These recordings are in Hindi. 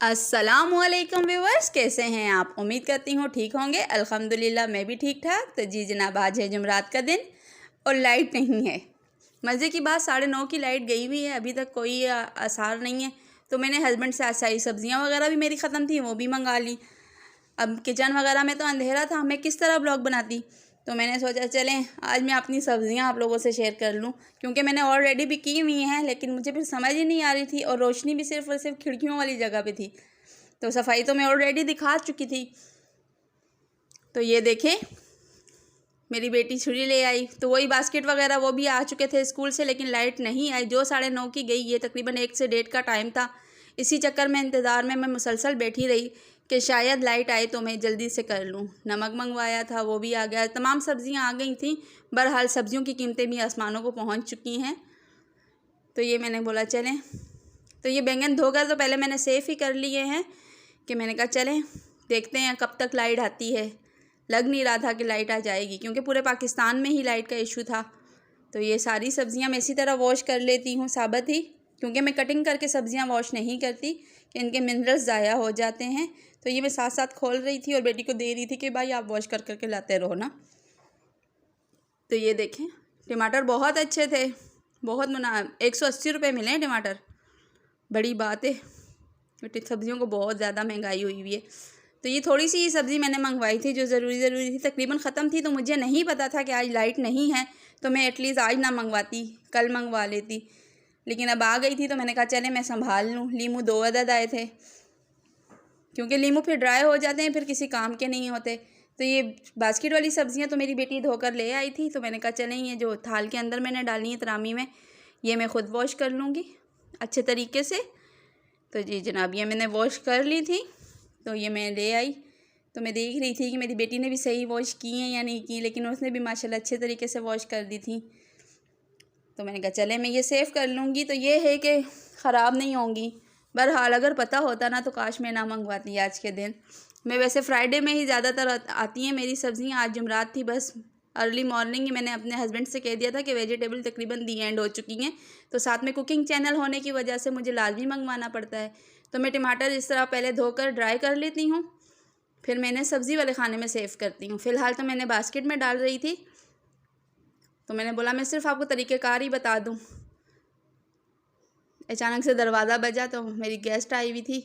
अस्सलामुअलैकुम व्यूवर्स, कैसे हैं आप? उम्मीद करती हूँ ठीक होंगे। अल्हम्दुलिल्लाह मैं भी ठीक ठाक। तो जी जनाब, आज है जुमरात का दिन और लाइट नहीं है। मज़े की बात, 9:30 की लाइट गई हुई है, अभी तक कोई आसार नहीं है। तो मैंने हस्बैंड से आज सारी सब्ज़ियाँ वगैरह भी मेरी ख़त्म थी, वो भी मंगा ली। अब किचन वगैरह में तो अंधेरा था, मैं किस तरह ब्लॉग बनाती। तो मैंने सोचा चलें आज मैं अपनी सब्ज़ियां आप लोगों से शेयर कर लूं, क्योंकि मैंने ऑलरेडी भी की हुई हैं, लेकिन मुझे फिर समझ ही नहीं आ रही थी और रोशनी भी सिर्फ और सिर्फ खिड़कियों वाली जगह पे थी। तो सफाई तो मैं ऑलरेडी दिखा चुकी थी। तो ये देखें, मेरी बेटी छुरी ले आई, तो वही बास्केट वगैरह वो भी आ चुके थे स्कूल से, लेकिन लाइट नहीं आई। जो 9:30 की गई, ये तकरीबन 1 से 1:30 का टाइम था। इसी चक्कर में इंतज़ार में मैं मुसलसल बैठी रही कि शायद लाइट आए तो मैं जल्दी से कर लूँ। नमक मंगवाया था, वो भी आ गया। तमाम सब्ज़ियाँ आ गई थी। बहरहाल सब्ज़ियों की कीमतें भी आसमानों को पहुँच चुकी हैं। तो ये मैंने बोला चलें, तो ये बैंगन धोकर तो पहले मैंने सेफ़ ही कर लिए हैं कि मैंने कहा चलें देखते हैं कब तक लाइट आती है। लग नहीं रहा था कि लाइट आ जाएगी, क्योंकि पूरे पाकिस्तान में ही लाइट का इशू था। तो ये सारी सब्ज़ियाँ मैं इसी तरह वॉश कर लेती हूँ साबुत ही, क्योंकि मैं कटिंग करके सब्ज़ियाँ वॉश नहीं करती कि इनके मिनरल्स ज़ाया हो जाते हैं। तो ये मैं साथ साथ खोल रही थी और बेटी को दे रही थी कि भाई आप वॉश कर करके लाते रहो ना। तो ये देखें, टमाटर बहुत अच्छे थे, बहुत 180 रुपये मिले हैं टमाटर, बड़ी बात है। सब्ज़ियों को बहुत ज़्यादा महंगाई हुई हुई है। तो ये थोड़ी सी सब्ज़ी मैंने मंगवाई थी जो ज़रूरी थी, तकरीबन ख़त्म थी। तो मुझे नहीं पता था कि आज लाइट नहीं है, तो मैं एटलीस्ट आज ना मंगवाती, कल मंगवा लेती। लेकिन अब आ गई थी तो मैंने कहा चले मैं संभाल लूँ। लीमू 2 अदद आए थे, क्योंकि लीमू फिर ड्राई हो जाते हैं, फिर किसी काम के नहीं होते। तो ये बास्केट वाली सब्ज़ियाँ तो मेरी बेटी धोकर ले आई थी। तो मैंने कहा चलें ये जो थाल के अंदर मैंने डाली है तरामी में, ये मैं ख़ुद वॉश कर लूँगी अच्छे तरीके से। तो जी जनाब, ये मैंने वॉश कर ली थी। तो ये मैं ले आई, तो मैं देख रही थी कि मेरी बेटी ने भी सही वॉश की हैं या नहीं की, लेकिन उसने भी माशाल्लाह अच्छे तरीके से वॉश कर दी थी। तो मैंने कहा चले मैं ये सेव कर लूँगी, तो ये है कि ख़राब नहीं होंगी। बहरहाल अगर पता होता ना तो काश मैं ना मंगवाती आज के दिन। मैं वैसे फ्राइडे में ही ज़्यादातर आती हैं मेरी सब्ज़ियाँ। आज जुमरात थी, बस अर्ली मॉर्निंग ही मैंने अपने हस्बैंड से कह दिया था कि वेजिटेबल तकरीबन दी एंड हो चुकी हैं। तो साथ में कुकिंग चैनल होने की वजह से मुझे लाजमी मंगवाना पड़ता है। तो मैं टमाटर इस तरह पहले धोकर ड्राई कर लेती हूँ, फिर मैंने सब्ज़ी वाले खाने में सेव करती हूँ। फ़िलहाल तो मैंने बास्केट में डाल रही थी। तो मैंने बोला मैं सिर्फ आपको तरीक़ेकार ही बता दूँ। अचानक से दरवाज़ा बजा तो मेरी गेस्ट आई हुई थी,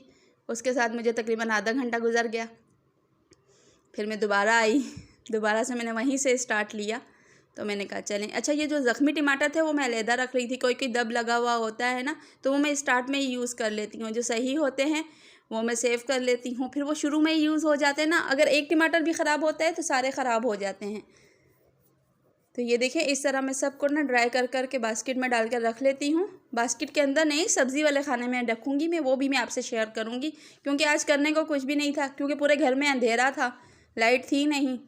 उसके साथ मुझे तकरीबन आधा घंटा गुजर गया। फिर मैं दोबारा आई, दोबारा से मैंने वहीं से स्टार्ट लिया। तो मैंने कहा चलें, अच्छा ये जो ज़ख्मी टमाटर थे वो मैं अलहदा रख रही थी। कोई कोई दब लगा हुआ होता है ना, तो वो मैं स्टार्ट में ही यूज़ कर लेती हूँ। जो सही होते हैं वो मैं सेव कर लेती हूँ, फिर वो शुरू में ही यूज़ हो जाते हैं ना। अगर एक टमाटर भी ख़राब होता है तो सारे ख़राब हो जाते हैं। तो ये देखें, इस तरह मैं सबको ना ड्राई कर कर के बास्केट में डाल कर रख लेती हूँ। बास्केट के अंदर नहीं, सब्ज़ी वाले खाने में रखूँगी मैं, वो भी मैं आपसे शेयर करूँगी। क्योंकि आज करने को कुछ भी नहीं था, क्योंकि पूरे घर में अंधेरा था, लाइट थी नहीं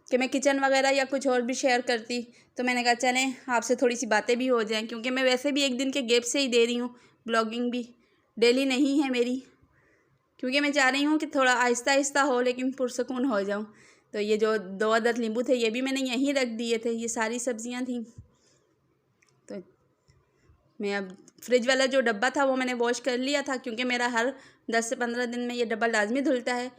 कि मैं किचन वगैरह या कुछ और भी शेयर करती। तो मैंने कहा चलें आपसे थोड़ी सी बातें भी हो जाएं, क्योंकि मैं वैसे भी एक दिन के गैप से ही दे रही हूँ, ब्लॉगिंग भी डेली नहीं है मेरी, क्योंकि मैं चाह रही हूँ कि थोड़ा आहिस्ता आहिस्ता हो लेकिन पुरसकून हो जाऊँ। तो ये जो 2 अदद नींबू थे ये भी मैंने यहीं रख दिए थे, ये सारी सब्ज़ियाँ थीं। तो मैं अब फ्रिज वाला जो डब्बा था वो मैंने वॉश कर लिया था, क्योंकि मेरा हर 10 से 15 दिन में ये डब्बा लाजमी धुलता है।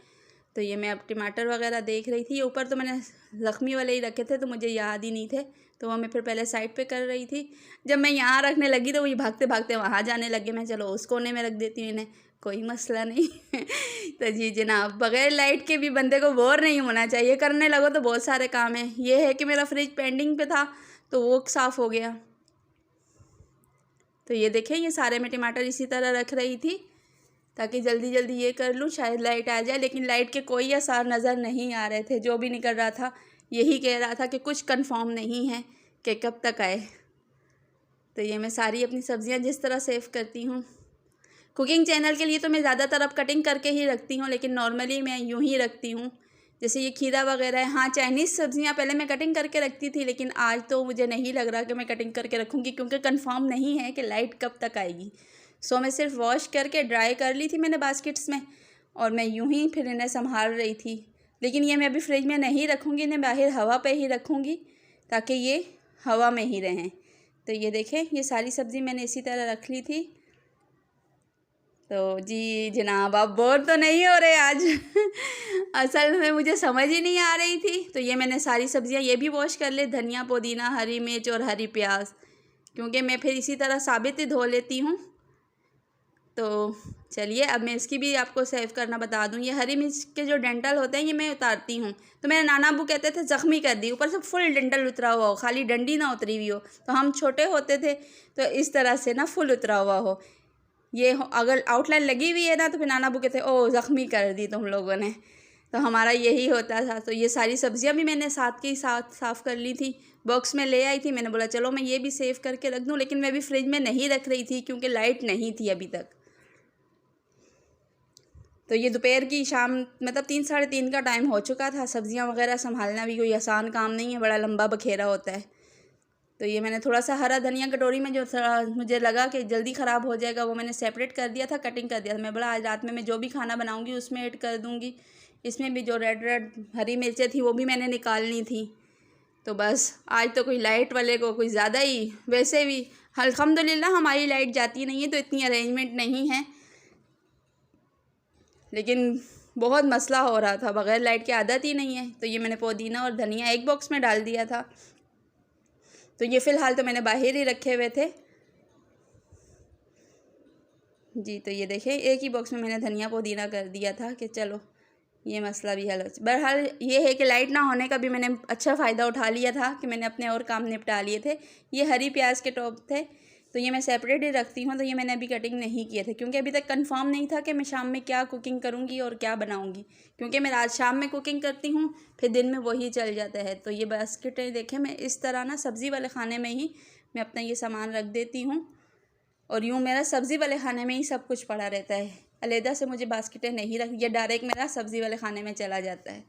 तो ये मैं अब टमाटर वगैरह देख रही थी। ऊपर तो मैंने ज़ख्मी वाले ही रखे थे, तो मुझे याद ही नहीं थे, तो वो मैं फिर पहले साइड पे कर रही थी। जब मैं यहाँ रखने लगी तो वही भागते भागते वहाँ जाने लगे। मैं चलो उस कोने में रख देती हूँ इन्हें, कोई मसला नहीं। तो जी जनाब, बग़ैर लाइट के भी बंदे को बोर नहीं होना चाहिए, करने लगो तो बहुत सारे काम हैं। ये है कि मेरा फ्रिज पेंडिंग पे था तो वो साफ़ हो गया। तो ये देखें, ये सारे मैं टमाटर इसी तरह रख रही थी ताकि जल्दी जल्दी ये कर लूँ, शायद लाइट आ जाए। लेकिन लाइट के कोई आसार नज़र नहीं आ रहे थे। जो भी निकल रहा था यही कह रहा था कि कुछ कंफर्म नहीं है कि कब तक आए। तो ये मैं सारी अपनी सब्ज़ियाँ जिस तरह सेव करती हूँ, कुकिंग चैनल के लिए तो मैं ज़्यादातर अब कटिंग करके ही रखती हूँ, लेकिन नॉर्मली मैं यूँ ही रखती हूँ। जैसे ये खीरा वगैरह है, हाँ चाइनीज़ सब्ज़ियाँ पहले मैं कटिंग करके रखती थी, लेकिन आज तो मुझे नहीं लग रहा कि मैं कटिंग करके रखूँगी, क्योंकि कंफर्म नहीं है कि लाइट कब तक आएगी। सो मैं सिर्फ वॉश करके ड्राई कर ली थी मैंने बास्केट्स में, और मैं यूँ ही फिर इन्हें संभाल रही थी। लेकिन ये मैं अभी फ्रिज में नहीं रखूँगी, इन्हें बाहर हवा पे ही रखूँगी ताकि ये हवा में ही रहें। तो ये देखें, ये सारी सब्ज़ी मैंने इसी तरह रख ली थी। तो जी जनाब, आप बोर तो नहीं हो रहे आज? असल में मुझे समझ ही नहीं आ रही थी, तो ये मैंने सारी सब्जियां ये भी वॉश कर ले, धनिया, पुदीना, हरी मिर्च और हरी प्याज, क्योंकि मैं फिर इसी तरह साबित ही धो लेती हूँ। तो चलिए अब मैं इसकी भी आपको सेव करना बता दूँ। ये हरी मिर्च के जो डंठल होते हैं ये मैं उतारती हूँ। तो मेरे नाना अब्बू कहते थे ज़ख्मी कर दी, ऊपर से फुल डंठल उतरा हुआ हो, खाली डंडी ना उतरी हुई हो। तो हम छोटे होते थे तो इस तरह से ना फुल उतरा हुआ हो, ये अगर आउटलाइन लगी हुई है ना तो फिर नाना अब्बू कहते ओ ज़ख्मी कर दी तुम लोगों ने। तो हमारा यही होता था। तो ये सारी सब्जियां भी मैंने साथ के ही साथ साफ़ कर ली थी, बॉक्स में ले आई थी। मैंने बोला चलो मैं ये भी सेव करके रख दूँ, लेकिन मैं भी फ्रिज में नहीं रख रही थी क्योंकि लाइट नहीं थी अभी तक। तो ये दोपहर की शाम मतलब 3 साढ़े 3 का टाइम हो चुका था। सब्जियां वगैरह संभालना भी कोई आसान काम नहीं है, बड़ा लंबा बखेरा होता है। तो ये मैंने थोड़ा सा हरा धनिया कटोरी में जो मुझे लगा कि जल्दी ख़राब हो जाएगा वो मैंने सेपरेट कर दिया था, कटिंग कर दिया था। मैं बोला आज रात में मैं जो भी खाना बनाऊंगी उसमें ऐड कर दूंगी। इसमें भी जो रेड रेड हरी मिर्चें थी वो भी मैंने निकालनी थी। तो बस आज तो कोई लाइट वाले को कुछ ज़्यादा ही, वैसे भी अल्हम्दुलिल्लाह हमारी लाइट जाती नहीं है तो इतनी अरेंजमेंट नहीं है, लेकिन बहुत मसला हो रहा था, बग़ैर लाइट की आदत ही नहीं है। तो ये मैंने पुदीना और धनिया एक बॉक्स में डाल दिया था। तो ये फ़िलहाल तो मैंने बाहर ही रखे हुए थे जी। तो ये देखें एक ही बॉक्स में मैंने धनिया पुदीना कर दिया था कि चलो ये मसला भी हल हो। बहरहाल ये है कि लाइट ना होने का भी मैंने अच्छा फ़ायदा उठा लिया था कि मैंने अपने और काम निपटा लिए थे। ये हरी प्याज के टॉप थे तो ये मैं सेपरेट ही रखती हूँ। तो ये मैंने अभी कटिंग नहीं किए थे क्योंकि अभी तक कंफर्म नहीं था कि मैं शाम में क्या कुकिंग करूँगी और क्या बनाऊँगी, क्योंकि मैं रात शाम में कुकिंग करती हूँ फिर दिन में वही चल जाता है। तो ये बास्केटें देखें मैं इस तरह ना सब्ज़ी वाले खाने में ही मैं अपना ये सामान रख देती हूँ और यूँ मेरा सब्ज़ी वाले खाने में ही सब कुछ पड़ा रहता है। अलहदा से मुझे बास्केटें नहीं रख, ये डायरेक्ट मेरा सब्ज़ी वाले खाने में चला जाता है।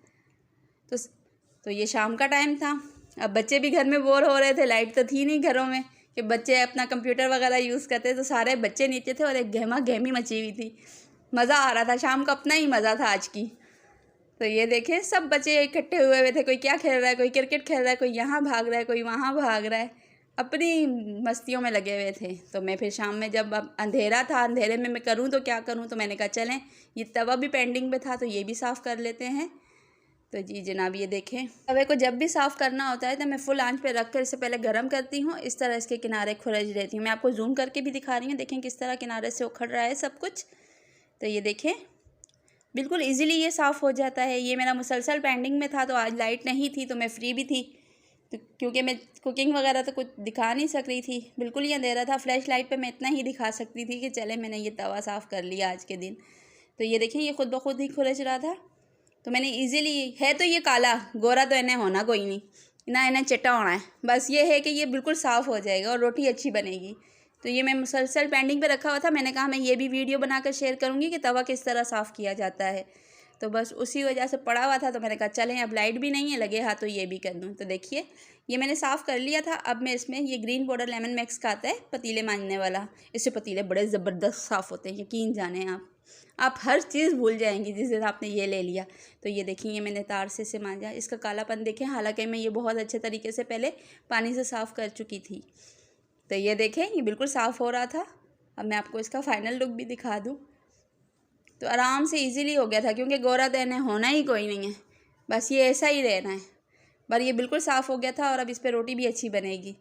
तो ये शाम का टाइम था। अब बच्चे भी घर में बोर हो रहे थे, लाइट तो थी नहीं घरों में कि बच्चे अपना कंप्यूटर वगैरह यूज़ करते, तो सारे बच्चे नीचे थे और एक गहमा गहमी मची हुई थी। मज़ा आ रहा था, शाम का अपना ही मज़ा था आज की। तो ये देखें सब बच्चे इकट्ठे हुए थे, कोई क्या खेल रहा है, कोई क्रिकेट खेल रहा है, कोई यहाँ भाग रहा है, कोई वहाँ भाग रहा है, अपनी मस्तियों में लगे हुए थे। तो मैं फिर शाम में जब अब अंधेरा था, अंधेरे में मैं करूँ तो क्या करूँ, तो मैंने कहा चलें ये तवा भी पेंडिंग पे था तो ये भी साफ़ कर लेते हैं। तो जी जनाब ये देखें तवे को जब भी साफ़ करना होता है तो मैं फुल आंच पे रख कर इससे पहले गर्म करती हूँ। इस तरह इसके किनारे खुरच देती हूँ। मैं आपको जूम करके भी दिखा रही हूँ, देखें किस तरह किनारे से उखड़ रहा है सब कुछ। तो ये देखें बिल्कुल इजीली ये साफ़ हो जाता है। ये मेरा मुसलसल पेंडिंग में था तो आज लाइट नहीं थी तो मैं फ्री भी थी, तो क्योंकि मैं कुकिंग वगैरह तो कुछ दिखा नहीं सक रही थी, बिल्कुल ही अंधेरा था। फ्लैश लाइट पे मैं इतना ही दिखा सकती थी कि चले मैंने ये तवा साफ़ कर लिया आज के दिन। तो ये देखें ये खुद ब खुद ही खुरच रहा था तो मैंने इजीली, है तो ये काला गोरा तो इन्हें होना कोई नहीं ना, इन्हें चिट्टा होना है, बस ये है कि ये बिल्कुल साफ़ हो जाएगा और रोटी अच्छी बनेगी। तो ये मैं मुसलसल पेंडिंग पे रखा हुआ था, मैंने कहा मैं ये भी वीडियो बनाकर शेयर करूँगी कि तवा किस तरह साफ़ किया जाता है। तो बस उसी वजह से पड़ा हुआ था तो मैंने कहा चलें अब लाइट भी नहीं है, लगे हाथ तो ये भी कर दूँ। तो देखिए ये मैंने साफ़ कर लिया था। अब मैं इसमें ये ग्रीन पाउडर लेमन मैक्स का आता है पतीले मांजने वाला, इससे पतीले बड़े ज़बरदस्त साफ़ होते हैं, यकीन जाने आप हर चीज़ भूल जाएंगी जिस दिन आपने ये ले लिया। तो ये देखिए ये मैंने तार से इसे मांजा, इसका कालापन देखें, हालांकि मैं ये बहुत अच्छे तरीके से पहले पानी से साफ़ कर चुकी थी। तो ये देखें ये बिल्कुल साफ़ हो रहा था। अब मैं आपको इसका फ़ाइनल लुक भी दिखा दूँ। तो आराम से इजीली हो गया था क्योंकि गोरा देने होना ही कोई नहीं है, बस ये ऐसा ही रहना है। पर ये बिल्कुल साफ़ हो गया था और अब इस पर रोटी भी अच्छी बनेगी।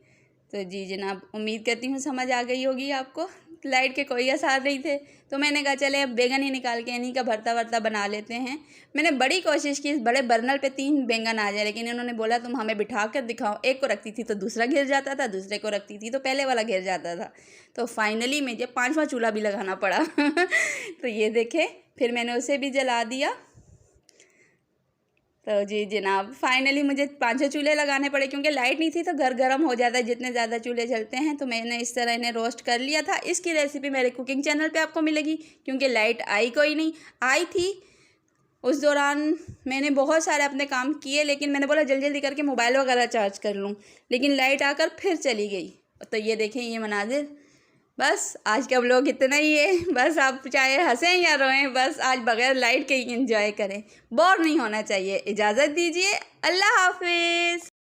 तो जी जनाब उम्मीद करती हूँ समझ आ गई होगी आपको। लाइट के कोई असर नहीं थे तो मैंने कहा चले अब बैंगन ही निकाल के इन्हीं का भरता वर्ता बना लेते हैं। मैंने बड़ी कोशिश की इस बड़े बर्नल पे 3 बैंगन आ जाए, लेकिन इन्होंने बोला तुम हमें बिठा कर दिखाओ। एक को रखती थी तो दूसरा गिर जाता था, दूसरे को रखती थी तो पहले वाला गिर जाता था। तो फाइनली मुझे 5वां चूल्हा भी लगाना पड़ा तो ये देखें फिर मैंने उसे भी जला दिया। तो जी जनाब फाइनली मुझे 5 चूल्हे लगाने पड़े क्योंकि लाइट नहीं थी तो घर गर्म हो जाता है जितने ज़्यादा चूल्हे जलते हैं। तो मैंने इस तरह इन्हें रोस्ट कर लिया था। इसकी रेसिपी मेरे कुकिंग चैनल पे आपको मिलेगी क्योंकि लाइट आई कोई नहीं, आई थी उस दौरान मैंने बहुत सारे अपने काम किए, लेकिन मैंने बोला जल्दी जल्दी करके मोबाइल वगैरह चार्ज कर लूँ, लेकिन लाइट आकर फिर चली गई। तो ये देखें ये मनाजिर, बस आज का व्लॉग इतना ही है। बस आप चाहे हंसें या रोएं, बस आज बगैर लाइट के ही एंजॉय करें, बोर नहीं होना चाहिए। इजाज़त दीजिए, अल्लाह हाफिज़।